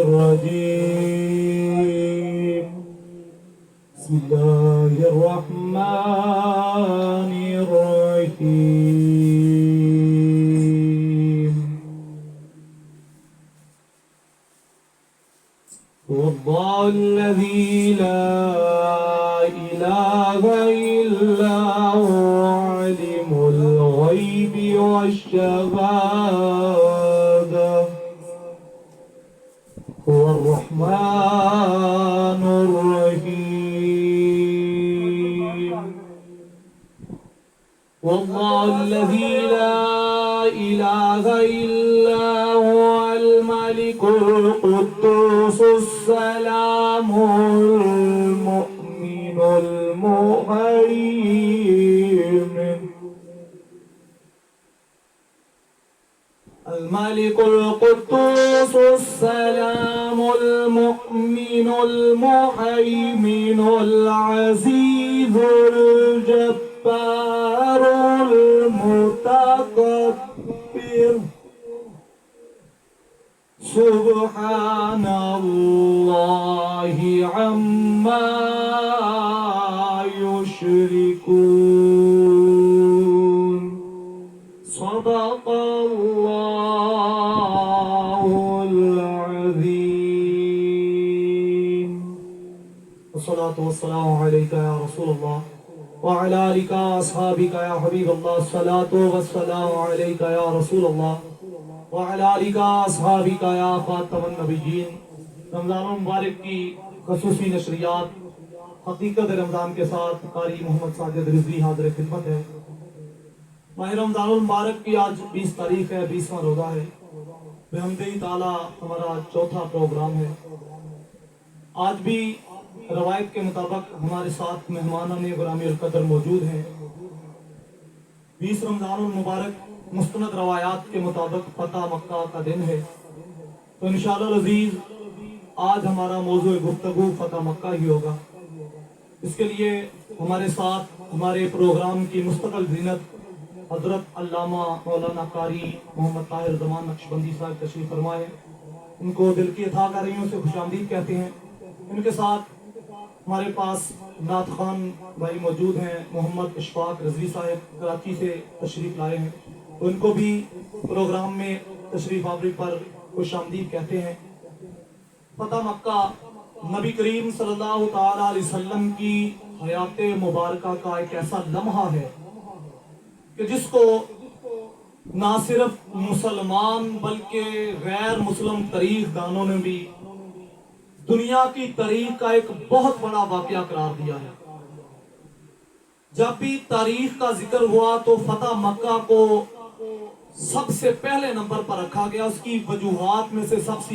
الرجيم بسم الله الرحمن الرحيم هو الله الذي لا إله إلا هو عالم الغيب والشهادة هو الرحمن الرحيم والله الذي لا إله إلا هو الملك القدوس السلام المؤمن المهيمن الملك القدوس السلام المؤمن المهيمن العزيز الجبار المتكبر سبحان الله عما يشركون صدق الله العظيم والصلاة والسلام عليك يا رسول الله وعلى آلك وأصحابك يا حبيب الله الصلاة والسلام عليك يا رسول الله وعلى آلك وأصحابك يا خاتم النبيين رمضان المبارک کی خصوصی نشریات حقیقت رمضان کے ساتھ قاری محمد ساجد رضوی حاضر خدمت ہے۔ ماہ رمضان المبارک کی آج 20 تاریخ ہے، 20واں روزہ ہے۔ بحمدہ تعالیٰ ہمارا چوتھا پروگرام ہے۔ آج بھی روایت کے مطابق ہمارے ساتھ مہمانان غرامی القدر موجود ہیں۔ 20 رمضان المبارک مستند روایات کے مطابق فتح مکہ کا دن ہے، تو انشاءاللہ العزیز آج ہمارا موضوع گفتگو فتح مکہ ہی ہوگا۔ اس کے لیے ہمارے ساتھ ہمارے پروگرام کی مستقل زینت حضرت علامہ مولانا قاری محمد طاہر زمان نقشبندی صاحب تشریف فرمائے، ان کو دل کی عطا کاریوں سے خوش آمدید کہتے ہیں۔ ان کے ساتھ ہمارے پاس نعت خوان بھائی موجود ہیں، محمد اشفاق رضوی صاحب کراچی سے تشریف لائے ہیں، ان کو بھی پروگرام میں تشریف آوری پر خوش آمدید کہتے ہیں۔ فتح مکہ نبی کریم صلی اللہ تعالیٰ علیہ وسلم کی حیات مبارکہ کا ایک ایسا لمحہ ہے کہ جس کو نہ صرف مسلمان بلکہ غیر مسلم تاریخ دانوں نے بھی دنیا کی تاریخ کا ایک بہت بڑا واقعہ قرار دیا ہے۔ جب بھی تاریخ کا ذکر ہوا تو فتح مکہ کو سب سے پہلے نمبر پر رکھا گیا۔ اس کی وجوہات میں سے سب سے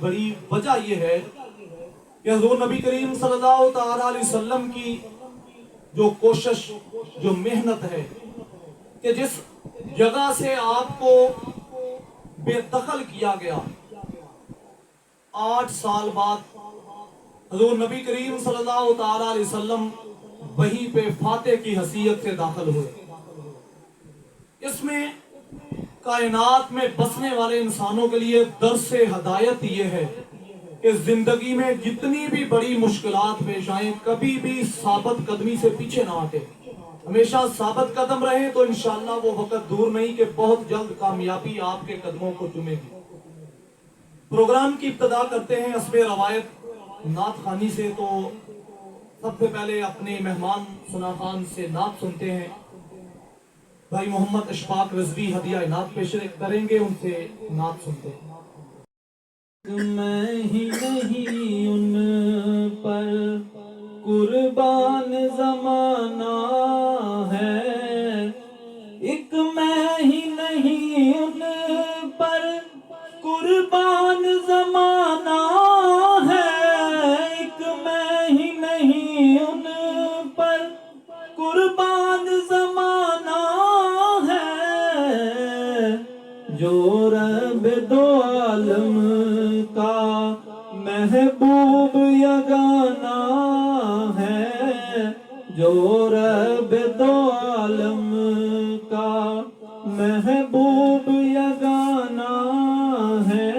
بڑی وجہ یہ ہے کہ حضور نبی کریم صلی اللہ تعالیٰ علیہ وسلم کی جو کوشش، جو محنت ہے کہ جس جگہ سے آپ کو بے دخل کیا گیا، 8 سال بعد حضور نبی کریم صلی اللہ تعالیٰ علیہ وسلم وہیں پہ فاتح کی حیثیت سے داخل ہوئے۔ اس میں کائنات میں بسنے والے انسانوں کے لیے درس ہدایت یہ ہے کہ زندگی میں جتنی بھی بڑی مشکلات پیش آئیں کبھی بھی ثابت قدمی سے پیچھے نہ ہٹے، ہمیشہ ثابت قدم رہیں تو انشاءاللہ وہ وقت دور نہیں کہ بہت جلد کامیابی آپ کے قدموں کو چومے گی۔ پروگرام کی ابتدا کرتے ہیں حسب روایت نعت خوانی سے، تو سب سے پہلے اپنے مہمان ثنا خان سے نعت سنتے ہیں۔ بھائی محمد اشفاق رضوی ہدیہ نعت پیش کریں گے، ان سے نعت سنتے ہیں۔ میں ہی نہیں ان پر قربان زمانہ ہے، ایک میں ہی نہیں ان پر قربان زمانہ ہے، ایک میں ہی نہیں ان پر قربان زمانہ ہے، جو رب دو عالم کا محبوب یگانہ ہے، جو رب دو عالم کا محبوب یگانہ ہے،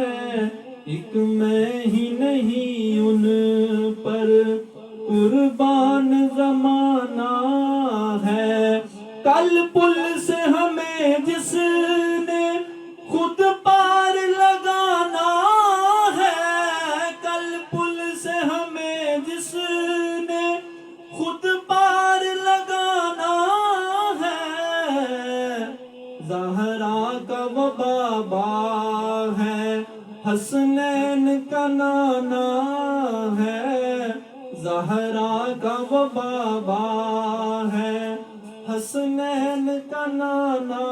ایک میں ہی نہیں ان پر قربان زمانہ ہے. کل پل سے ہمیں جس نے خود پار لگانا ہے، کل پل سے ہمیں جس نے خود پار لگانا ہے. زہرا کا وہ بابا ہے، حسنین کا نانا ہے. زہرا کا وہ بابا ہے، حسنین کا نانا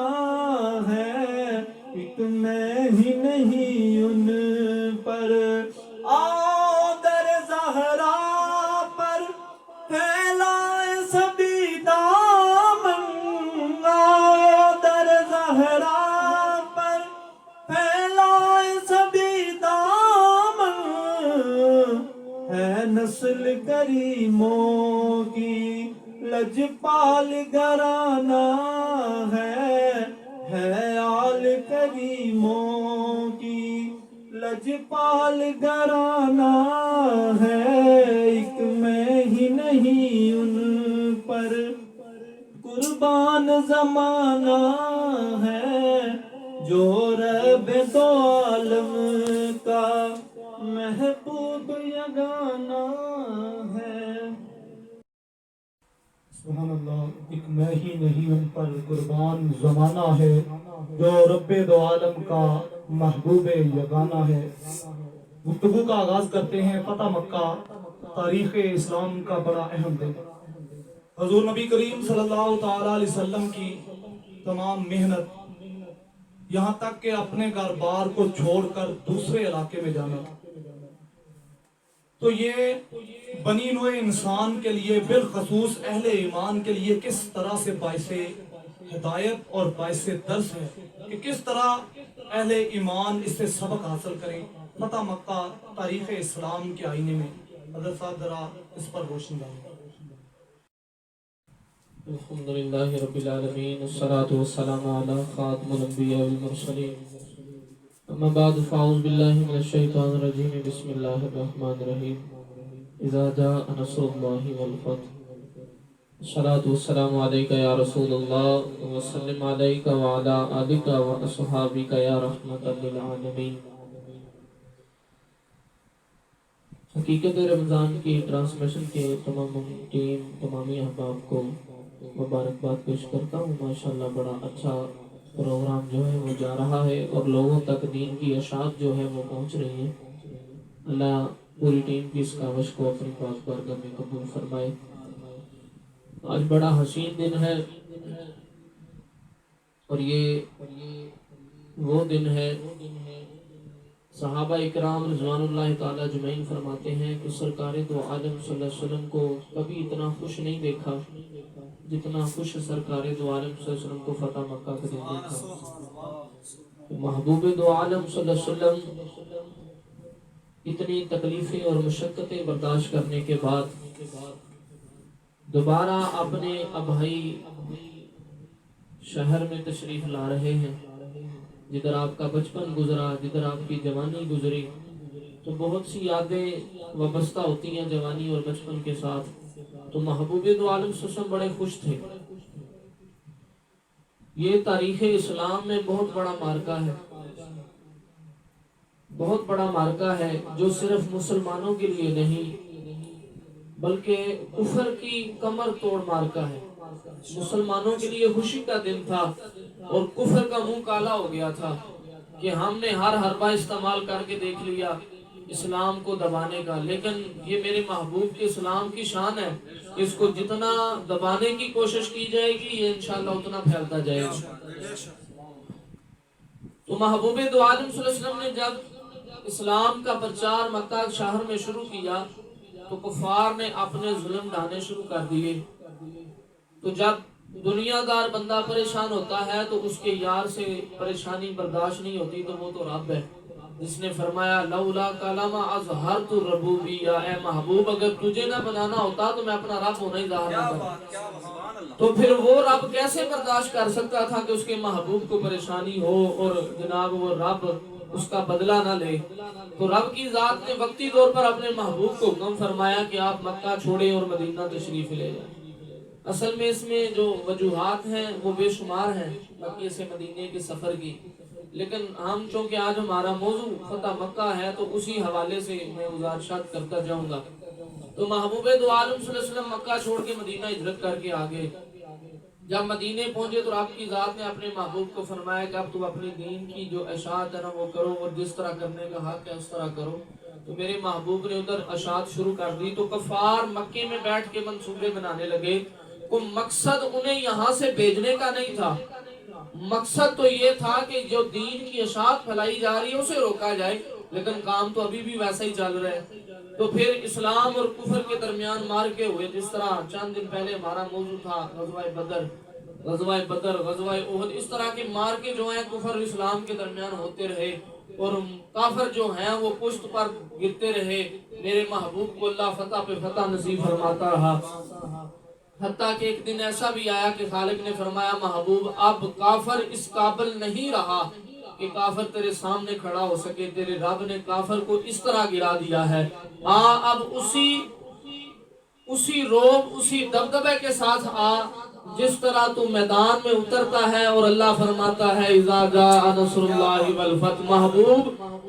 ہے. ایک میں ہی نہیں ان پر، آؤ در زہرا پر پھیلائے سبھی دامن. آؤ در زہرا پر پھیلائے سبھی دامن. ہے نسل کریموں کی لجپال گھرانہ ہے آل کریموں کی لجپال گھرانہ ہے. ایک میں ہی نہیں ان پر قربان زمانہ ہے، جو رب دو عالم کا محبوب یگانہ ہے. سبحان اللہ. ایک میں ہی نہیں ان پر قربان زمانہ ہے، جو رب دو عالم کا محبوب یگانہ ہے. گفتگو کا آغاز کرتے ہیں. فتح مکہ تاریخ اسلام کا بڑا اہم دن. حضور نبی کریم صلی اللہ تعالی علیہ وسلم کی تمام محنت، یہاں تک کہ اپنے گھر بار کو چھوڑ کر دوسرے علاقے میں جانا، تو یہ بنی نوع انسان کے لیے، بالخصوص اہل ایمان کے لیے کس طرح سے باعث ہدایت اور باعث درس ہے کہ کس طرح اہل ایمان اس سے سبق حاصل کریں. فتح مکہ تاریخ اسلام کے آئینے میں حضرت صاحب ذرا اس پر روشنی ڈالیں. الحمدللہ رب العالمین، والصلاة والسلام علی خاتم الانبیاء والمرسلین. اما بعد فاعوذ باللہ من الشیطان الرجیم، بسم اللہ الرحمن الرحیم. اذا جاء نصر اللہ والفتح. الصلاة والسلام علیکہ یا رسول اللہ، وسلم علیکہ وعلا آلکہ واصحابکہ یا رحمت للعالمین. حقیقت رمضان کی ٹرانسمیشن کے تمام ٹیم، تمامی احباب کو مبارکباد پیش کرتا ہوں. ماشاءاللہ بڑا اچھا پروگرام جو ہے وہ جا رہا ہے اور لوگوں تک دین کی اشاعت جو ہے وہ پہنچ رہی ہے. اللہ پوری ٹیم کی اس کاوش کو اپنی پاک بارگاہ میں قبول فرمائے. آج بڑا حسین دن ہے اور یہ وہ دن ہے، صحابہ اکرام رضوان اللہ تعالی اجمعین فرماتے ہیں کہ سرکار دو عالم صلی اللہ علیہ وسلم کو کبھی اتنا خوش نہیں دیکھا جتنا خوش سرکار دو عالم صلی اللہ علیہ وسلم کو فتح مکہ کا دن دیکھا. محبوب دو عالم صلی اللہ علیہ وسلم اتنی تکلیفیں اور مشقتیں برداشت کرنے کے بعد دوبارہ اپنے ابائی شہر میں تشریف لا رہے ہیں، جدھر آپ کا بچپن گزرا، جدھر آپ کی جوانی گزری. تو بہت سی یادیں وابستہ ہوتی ہیں جوانی اور بچپن کے ساتھ. تو محبوب دو عالم صلی اللہ علیہ وسلم بڑے خوش تھے. یہ تاریخ اسلام میں بہت بڑا معرکہ ہے، بہت بڑا معرکہ ہے، جو صرف مسلمانوں کے لیے نہیں بلکہ کفر کی کمر توڑ معرکہ ہے. مسلمانوں کے لیے خوشی کا دن تھا اور کفر کا منہ کالا ہو گیا تھا کہ ہم نے ہر حربہ استعمال کر کے دیکھ لیا اسلام کو دبانے کا، لیکن یہ میرے محبوب کے اسلام کی شان ہے، اس کو جتنا دبانے کی کوشش کی جائے گی یہ انشاءاللہ اتنا پھیلتا جائے گا. تو محبوب دو عالم صلی اللہ علیہ وسلم نے جب اسلام کا پرچار مکہ شہر میں شروع کیا تو کفار نے اپنے ظلم ڈھانے شروع کر دیے. تو جب دنیا دار بندہ پریشان ہوتا ہے تو اس کے یار سے پریشانی برداشت نہیں ہوتی، تو وہ تو رب ہے جس نے فرمایا لولا کلام اظہرت ربوبیہ، اے محبوب اگر تجھے نہ بنانا ہوتا تو میں اپنا رب ہونا ہی ظاہر نہ کرتا. تو پھر وہ رب کیسے برداشت کر سکتا تھا کہ اس کے محبوب کو پریشانی ہو اور جناب وہ رب اس کا بدلہ نہ لے۔ تو رب کی ذات نے وقتی طور پر اپنے محبوب کو حکم فرمایا کہ آپ مکہ چھوڑیں اور مدینہ تشریف لے جائیں۔ اصل میں اس میں جو وجوہات ہیں وہ بے شمار ہیں مکے سے مدینے کے سفر کی، لیکن ہم چونکہ آج ہمارا موضوع فتح مکہ ہے تو اسی حوالے سے میں گزارشات کرتا جاؤں گا۔ تو محبوب دو عالم صلی اللہ علیہ وسلم مکہ چھوڑ کے مدینہ ہجرت کر کے آگے، جب مدینے پہنچے تو رب کی ذات نے اپنے محبوب کو فرمایا کہ اب تم اپنی دین کی جو اشاعت ہے نا وہ کرو، اور جس طرح کرنے کا حق ہے اس طرح کرو۔ تو میرے محبوب نے ادھر اشاعت شروع کر دی، تو کفار مکے میں بیٹھ کے منصوبے بنانے لگے۔ کو مقصد انہیں یہاں سے بھیجنے کا نہیں تھا، مقصد تو یہ تھا کہ جو دین کی اشاعت پھیلائی جا رہی ہے اسے روکا جائے، لیکن کام تو ابھی بھی ویسا ہی چل رہا ہے۔ تو پھر اسلام اور کفر کے درمیان مار کے ہوئے، جس طرح چند دن پہلے ہمارا موضوع تھا غزوہ بدر، غزوہ احد، اس طرح کے مار کے جو ہیں کفر اور اسلام کے درمیان ہوتے رہے، اور کافر جو ہیں وہ پشت پر گرتے رہے۔ میرے محبوب کو اللہ فتح پہ فتح نصیب فرماتا رہا، حتیٰ کہ ایک دن ایسا بھی آیا کہ خالق نے فرمایا محبوب اب کافر اس قابل نہیں رہا کہ کافر تیرے سامنے کھڑا ہو سکے، تیرے رب نے کافر کو اس طرح گرا دیا ہے۔ اب اسی روب، اسی دبدبے کے ساتھ جس طرح تو میدان میں اترتا ہے اور اللہ فرماتا ہے اذا جاء نصر اللہ والفتح، محبوب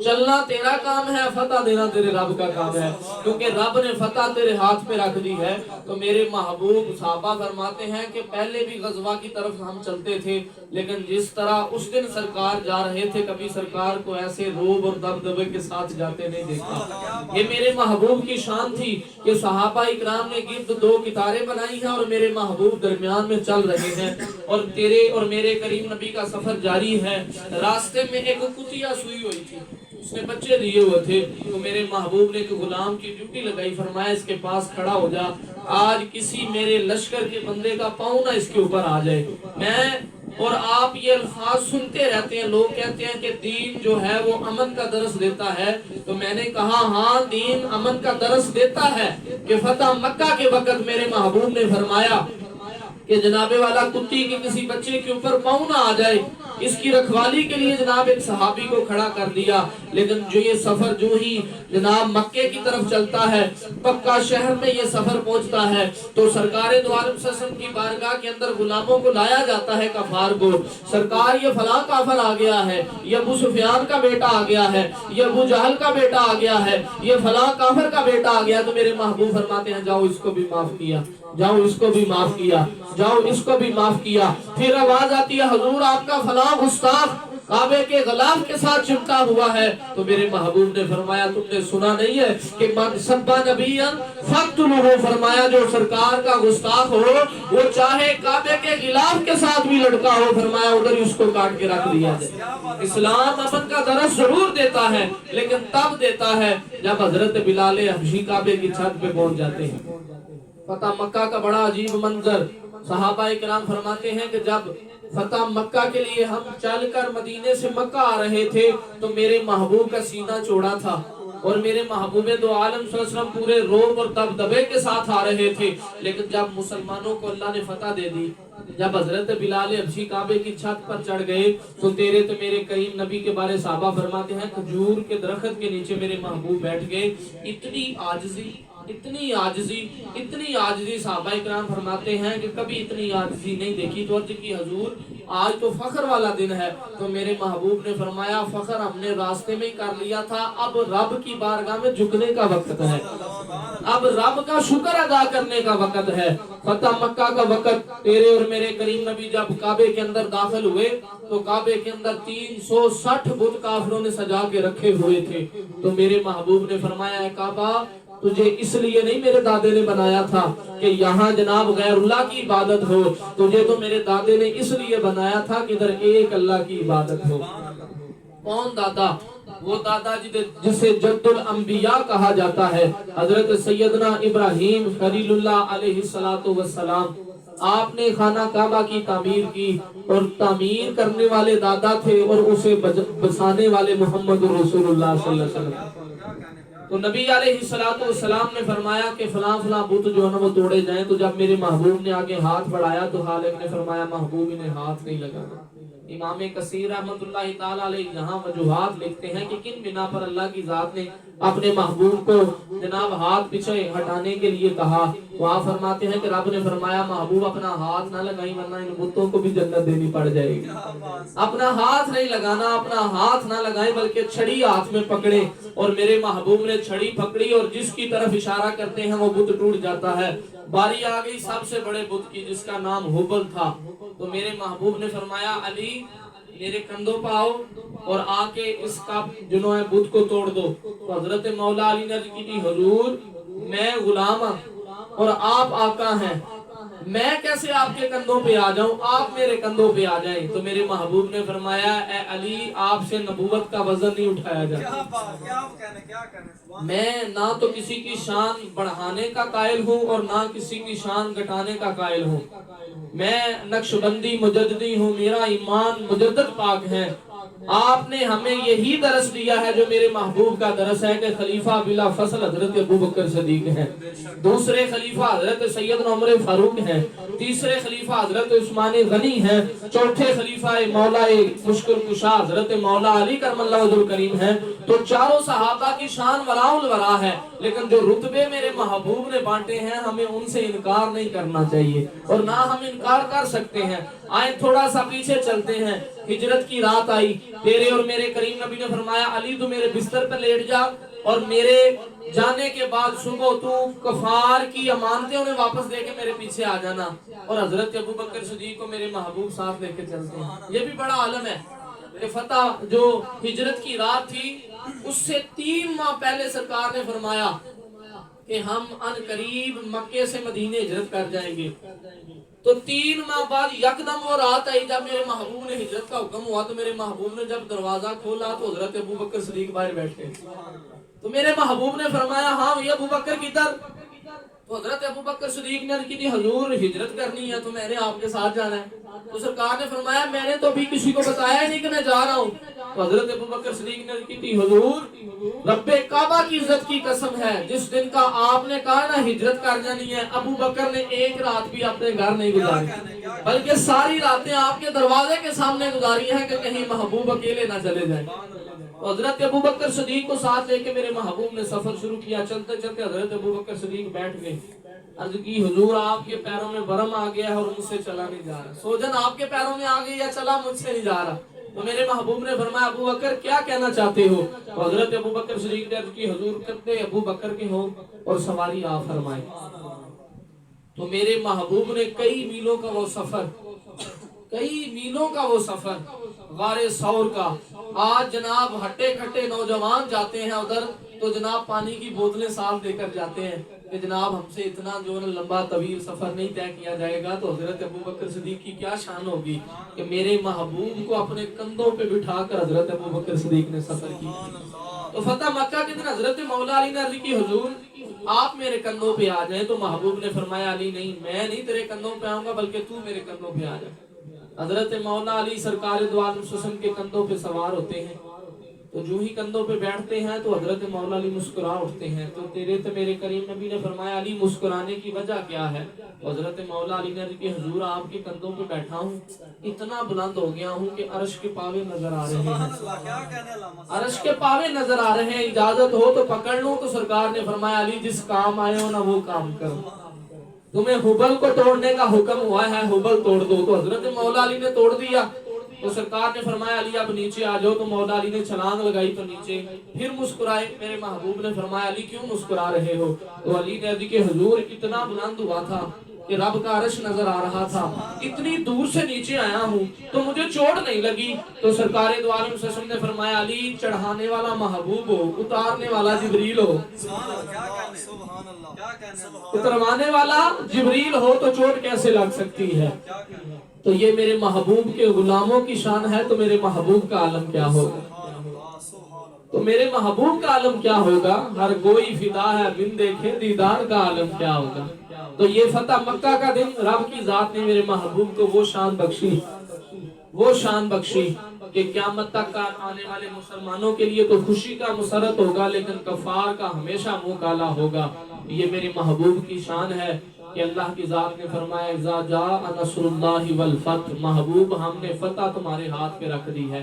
چلنا تیرا کام ہے، فتح دینا تیرے رب کا کام ہے، کیونکہ رب نے فتح تیرے ہاتھ پہ رکھ دی ہے۔ تو میرے محبوب صحابہ فرماتے ہیں کہ پہلے بھی غزوہ کی طرف ہم چلتے تھے، لیکن جس طرح اس دن سرکار جا رہے تھے کبھی سرکار کو ایسے روب اور دبدبے کے ساتھ جاتے نہیں دیکھا۔ یہ میرے محبوب کی شان تھی کہ صحابہ اکرام نے گرد دو قطاریں بنائی ہیں اور میرے محبوب درمیان میں چل رہے ہیں، اور تیرے اور میرے کریم نبی کا سفر جاری ہے۔ راستے میں ایک کتیا سوئی ہوئی تھی، اس نے بچے دیے ہوئے تھے، تو میرے محبوب نے ایک غلام کی ڈیوٹی لگائی، فرمایا اس کے پاس کھڑا ہو جا، آج کسی میرے لشکر کے بندے کا پاؤں نہ اس کے اوپر آ جائے۔ میں اور آپ یہ الفاظ سنتے رہتے ہیں، لوگ کہتے ہیں کہ دین جو ہے وہ امن کا درس دیتا ہے، تو میں نے کہا ہاں دین امن کا درس دیتا ہے کہ فتح مکہ کے وقت میرے محبوب نے فرمایا کہ جناب والا کتی کے کسی بچے کے اوپر پاؤں نہ آ جائے، اس کی رکھوالی کے لیے جناب ایک صحابی کو کھڑا کر دیا۔ لیکن جو یہ سفر جو ہی جناب مکے کی طرف چلتا ہے، پکا شہر میں یہ سفر پہنچتا ہے، تو سرکار دو عالم صلی اللہ علیہ وسلم کی بارگاہ کے اندر غلاموں کو لایا جاتا ہے کفار کو، سرکار یہ فلاں کافر آ گیا ہے، یہ ابو سفیان کا بیٹا آ گیا ہے، یہ ابو جہل کا بیٹا آ گیا ہے، یہ فلاں کافر کا بیٹا آ گیا۔ تو میرے محبوب فرماتے ہیں جاؤ اس کو بھی معاف کیا، جاؤ اس کو بھی معاف کیا، جاؤ اس کو بھی معاف کیا۔ پھر آواز آتی ہے حضور آپ کا فلاں گستاخ کعبے کے غلاف کے ساتھ چمٹا ہوا ہے، تو میرے محبوب نے فرمایا تم نے سنا نہیں ہے کہ من سبا نبیا فقتلوہ، فرمایا جو سرکار کا گستاخ ہو وہ چاہے کعبے کے غلاف کے ساتھ بھی لڑکا ہو، فرمایا ادھر ہی اس کو کاٹ کے رکھ دیا جائے۔ اسلام امن کا درس ضرور دیتا ہے، لیکن تب دیتا ہے جب حضرت بلال حبشی کعبے کی چھت پہ پہنچ جاتے ہیں۔ فتح مکہ کا بڑا عجیب منظر، صحابہ اکرام فرماتے ہیں کہ جب فتح مکہ کے لیے ہم چل کر مدینے سے مکہ آ رہے تھے تو میرے محبوب کا سینہ چوڑا تھا، اور میرے محبوب دو عالم صلی اللہ علیہ وسلم پورے روب اور دبدبے کے ساتھ آ رہے تھے۔ لیکن جب مسلمانوں کو اللہ نے فتح دے دی، جب حضرت بلال حبشی کعبے کی چھت پر چڑھ گئے، تو تیرے تو میرے کریم نبی کے بارے صحابہ فرماتے ہیں کھجور کے درخت کے نیچے میرے محبوب بیٹھ گئے۔ اتنی عاجزی صحابہ اکرام فرماتے ہیں کہ کبھی اتنی عاجزی نہیں دیکھی۔ تو عرض کی حضور آج تو فخر والا دن ہے، تو میرے محبوب نے فرمایا فخر ہم نے راستے میں ہی کر لیا تھا، اب رب کی بارگاہ میں جھکنے کا وقت ہے، اب رب کا شکر ادا کرنے کا وقت ہے۔ فتح مکہ کا وقت، تیرے اور میرے کریم نبی جب کعبے کے اندر داخل ہوئے تو کعبے کے اندر 360 بت کافروں نے سجا کے رکھے ہوئے تھے۔ تو میرے محبوب نے فرمایا اے کعبہ تجھے اس لیے نہیں میرے دادے نے بنایا تھا کہ یہاں جناب غیر اللہ کی عبادت ہو، تجھے تو میرے دادے نے اس لیے بنایا تھا کہ ادھر ایک اللہ کی عبادت ہو۔ کون دادا؟ وہ دادا جسے جد الانبیاء کہا جاتا ہے، حضرت سیدنا ابراہیم خلیل اللہ علیہ السلام۔ آپ نے خانہ کعبہ کی تعمیر کی، اور تعمیر کرنے والے دادا تھے اور اسے بسانے والے محمد رسول اللہ صلی اللہ علیہ وسلم۔ تو نبی علیہ السلام نے فرمایا کہ فلاں فلاں بت جو ہے نا وہ توڑے جائیں۔ تو جب میرے محبوب نے آگے ہاتھ بڑھایا تو خالق نے فرمایا محبوب انہیں ہاتھ نہیں لگانا، امام کثیر رحمۃ اللہ تعالی علیہ یہاں وجوہات لکھتے ہیں کہ کن بنا پر اللہ کی ذات نے اپنے محبوب کو جناب ہاتھ پیچھے ہٹانے کے لیے کہا. وہاں فرماتے ہیں کہ رب نے فرمایا محبوب اپنا ہاتھ نہ لگائیں ورنہ ان بتوں کو بھی جنت دینی پڑ جائے گی. اپنا ہاتھ نہیں لگانا، اپنا ہاتھ نہ لگائیں بلکہ چھڑی ہاتھ میں پکڑے. اور میرے محبوب نے چھڑی پکڑی اور جس کی طرف اشارہ کرتے ہیں وہ بت ٹوٹ جاتا ہے. باری آ گئی سب سے بڑے بت کی جس کا نام ہبل تھا. تو میرے محبوب نے فرمایا علی میرے کندھوں پہ آؤ اور آ کے اس کا جنوں ہے بت کو توڑ دو. تو حضرت مولا علی نے عرض کی تھی حضور میں غلام ہوں اور آپ آقا ہیں، میں کیسے آپ کے کندھوں پہ آ جاؤں، آپ میرے کندھوں پہ آ جائیں. تو میرے محبوب نے فرمایا اے علی آپ سے نبوت کا وزن نہیں اٹھایا جاتا. میں نہ تو کسی کی شان بڑھانے کا قائل ہوں اور نہ کسی کی شان گھٹانے کا قائل ہوں. میں نقشبندی مجددی ہوں، میرا ایمان مجدد پاک ہے. آپ نے ہمیں یہی درس دیا ہے جو میرے محبوب کا درس ہے کہ خلیفہ بلا فصل حضرت ابوبکر صدیق ہیں، دوسرے خلیفہ حضرت سیدنا عمر فاروق ہیں، تیسرے خلیفہ حضرت عثمان غنی ہیں، چوتھے خلیفہ مولا مشکل کشا حضرت مولا علی کرم اللہ وجہ الکریم ہیں. تو چاروں صحابہ کی شان وراء الورا ہے، لیکن جو رتبے میرے محبوب نے بانٹے ہیں ہمیں ان سے انکار نہیں کرنا چاہیے اور نہ ہم انکار کر سکتے ہیں. آئیں تھوڑا سا پیچھے چلتے ہیں. ہجرت کی رات آئی، تیرے اور میرے کریم نبی نے فرمایا علی تو میرے بستر پہ لیٹ جا اور میرے جانے کے بعد صبح تو کفار کی امانتیں انہیں واپس دے کے میرے پیچھے آ جانا. اور حضرت ابوبکر صدیق کو میرے محبوب ساتھ لے کے چلتے ہیں. یہ بھی بڑا عالم ہے کہ فتح جو ہجرت کی رات تھی اس سے 3 ماہ پہلے سرکار نے فرمایا کہ ہم ان قریب مکے سے مدینے ہجرت کر جائیں گے. تو 3 ماہ بعد یکدم وہ رات آئی جب میرے محبوب نے ہجرت کا حکم ہوا. تو میرے محبوب نے جب دروازہ کھولا تو حضرت ابوبکر صدیق باہر بیٹھے. تو میرے محبوب نے فرمایا ہاں یہ ابوبکر کدھر؟ تو حضرت ابوبکر صدیق نے کی تھی حضور ہجرت کرنی ہے تو میں نے آپ کے ساتھ جانا ہے. تو سرکار نے فرمایا میں نے تو ابھی کسی کو بتایا ہی نہیں کہ میں جا رہا ہوں. تو حضرت ابوبکر صدیق نے کی تھی حضور رب کعبہ کی عزت کی قسم ہے جس دن کا آپ نے کہا نا ہجرت کر جانی ہے ابوبکر نے ایک رات بھی اپنے گھر نہیں گزاری بلکہ ساری راتیں آپ کے دروازے کے سامنے گزاری ہیں کہ کہیں محبوب اکیلے نہ چلے جائیں. حضرت ابوبکر صدیق کو ساتھ لے کے میرے محبوب نے سفر شروع کیا. چلتے چلتے حضرت ابوبکر صدیق بیٹھ گئے. عرض کی حضور آپ کے پیروں میں ورم آ گیا ہے اور مجھ سے چلا نہیں جا رہا. سوجن آپ کے پیروں میں آ گئی یا چلا مجھ سے نہیں جا رہا. تو میرے محبوب نے فرمایا ابوبکر کیا کہنا چاہتے ہو؟ تو حضرت ابوبکر صدیق نے عرض کی حضور کتنے ابوبکر کے ہو اور سواری آپ فرمائیں. تو میرے محبوب نے کئی میلوں کا وہ سفر غار ثور کا. آج جناب ہٹے کھٹے نوجوان جاتے ہیں ادھر تو جناب پانی کی بوتلیں ساتھ لے کر جاتے ہیں کہ جناب ہم سے اتنا جو لمبا طویل سفر نہیں طے کیا جائے گا. تو حضرت ابوبکر صدیق کی کیا شان ہوگی کہ میرے محبوب کو اپنے کندھوں پہ بٹھا کر حضرت ابوبکر صدیق نے سفر کی. تو فتح مکہ کے دن حضرت مولا علی نے عرض کی حضور آپ میرے کندھوں پہ آ جائیں. تو محبوب نے فرمایا علی نہیں میں نہیں تیرے کندھوں پہ آؤں گا بلکہ تو میرے کندھوں پہ آ جا. حضرت مولا علی سرکار دو عالم وسلم کے کندھوں پہ سوار ہوتے ہیں. تو جو ہی کندھوں پہ بیٹھتے ہیں تو حضرت مولا علی مسکرا اٹھتے ہیں. تو تیرے تو میرے کریم نبی نے فرمایا علی مسکرانے کی وجہ کیا ہے؟ حضرت مولا علی نے کہ حضور آپ کے کندھوں پہ بیٹھا ہوں اتنا بلند ہو گیا ہوں کہ عرش کے پاوے نظر آ رہے ہیں. عرش کے پاوے نظر آ رہے ہیں، اجازت ہو تو پکڑ لوں. تو سرکار نے فرمایا علی جس کام آئے ہو نا وہ کام کرو. تمہیں حبل کو توڑنے کا حکم ہوا ہے حبل توڑ دو. تو حضرت مولا علی نے توڑ دیا. تو سرکار نے فرمایا علی اب نیچے آ جاؤ. تو مولا علی نے چھلانگ لگائی تو نیچے پھر مسکرائے. میرے محبوب نے فرمایا علی کیوں مسکرا رہے ہو؟ تو علی نے عرض کہ حضور اتنا بلند ہوا تھا کہ رب کا عرش نظر آ رہا تھا، اتنی دور سے نیچے آیا ہوں تو مجھے چوٹ نہیں لگی. تو سرکار دو عالم وسلم نے فرمایا علی چڑھانے والا محبوب ہو اتارنے والا جبریل ہو. اتروانے والا جبریل ہو تو چوٹ کیسے لگ سکتی ہے؟ تو یہ میرے محبوب کے غلاموں کی شان ہے. تو میرے محبوب کا عالم کیا ہوگا؟ تو میرے محبوب کا عالم کیا ہوگا؟ ہر کوئی فدا ہے بن دیکھے دیدار کا عالم کیا ہوگا؟ تو یہ فتح مکہ کا دن رب کی ذات نے میرے محبوب کو وہ شان بخشی کہ قیامت تک آنے والے مسلمانوں کے لیے تو خوشی کا مسرت ہوگا لیکن کفار کا ہمیشہ منہ کالا ہوگا. یہ میرے محبوب کی شان ہے. کہ اللہ کی ذات نے فرمایا اذا جاء نصر اللہ والفتح، محبوب ہم نے فتح تمہارے ہاتھ پہ رکھ دی ہے،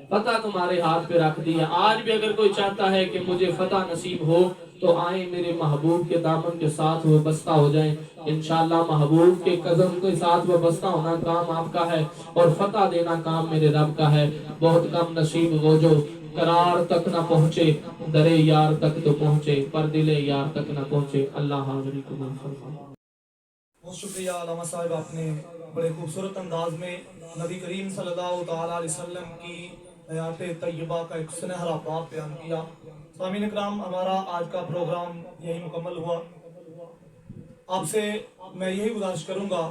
فتح تمہارے ہاتھ پہ رکھ دی ہے۔ آج بھی اگر کوئی چاہتا ہے کہ مجھے فتح نصیب ہو تو آئیں میرے محبوب کے دامن کے ساتھ وابستہ ہو جائیں، انشاءاللہ محبوب کے قدم کے ساتھ وابستہ ہونا کام آپ کا ہے اور فتح دینا کام میرے رب کا ہے۔ بہت کم نصیب وہ جو قرار تک نہ پہنچے، در یار تک تو پہنچے پر دل یار تک نہ پہنچے۔ اللہ حاضری قبول فرمائے۔ بہت شکریہ علامہ صاحب، آپ نے بڑے خوبصورت انداز میں نبی کریم صلی اللہ تعالیٰ علیہ وسلم کی حیات طیبہ کا ایک سنہرا باب بیان کیا۔ سامعین اکرام، ہمارا آج کا پروگرام یہی مکمل ہوا۔ آپ سے میں یہی گزارش کروں گا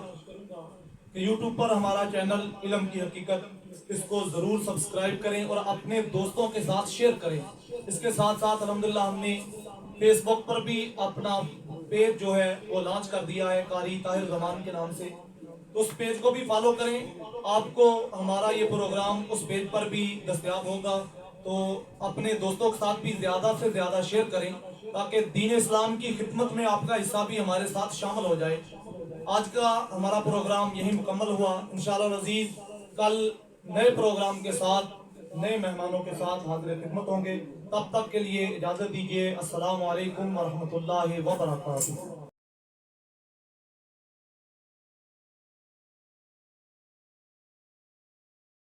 کہ یوٹیوب پر ہمارا چینل علم کی حقیقت، اس کو ضرور سبسکرائب کریں اور اپنے دوستوں کے ساتھ شیئر کریں۔ اس کے ساتھ ساتھ الحمدللہ ہم نے فیس بک پر بھی اپنا پیج جو ہے وہ لانچ کر دیا ہے، قاری طاہر زمان کے نام سے، تو اس پیج کو بھی فالو کریں۔ آپ کو ہمارا یہ پروگرام اس پیج پر بھی دستیاب ہوگا، تو اپنے دوستوں کے ساتھ بھی زیادہ سے زیادہ شیئر کریں تاکہ دین اسلام کی خدمت میں آپ کا حصہ بھی ہمارے ساتھ شامل ہو جائے۔ آج کا ہمارا پروگرام یہی مکمل ہوا۔ انشاءاللہ العزیز کل نئے پروگرام کے ساتھ، نئے مہمانوں کے ساتھ حاضر خدمت ہوں گے۔ تب تک کے لیے اجازت دیجیے۔ السلام علیکم ورحمۃ اللہ وبرکاتہ۔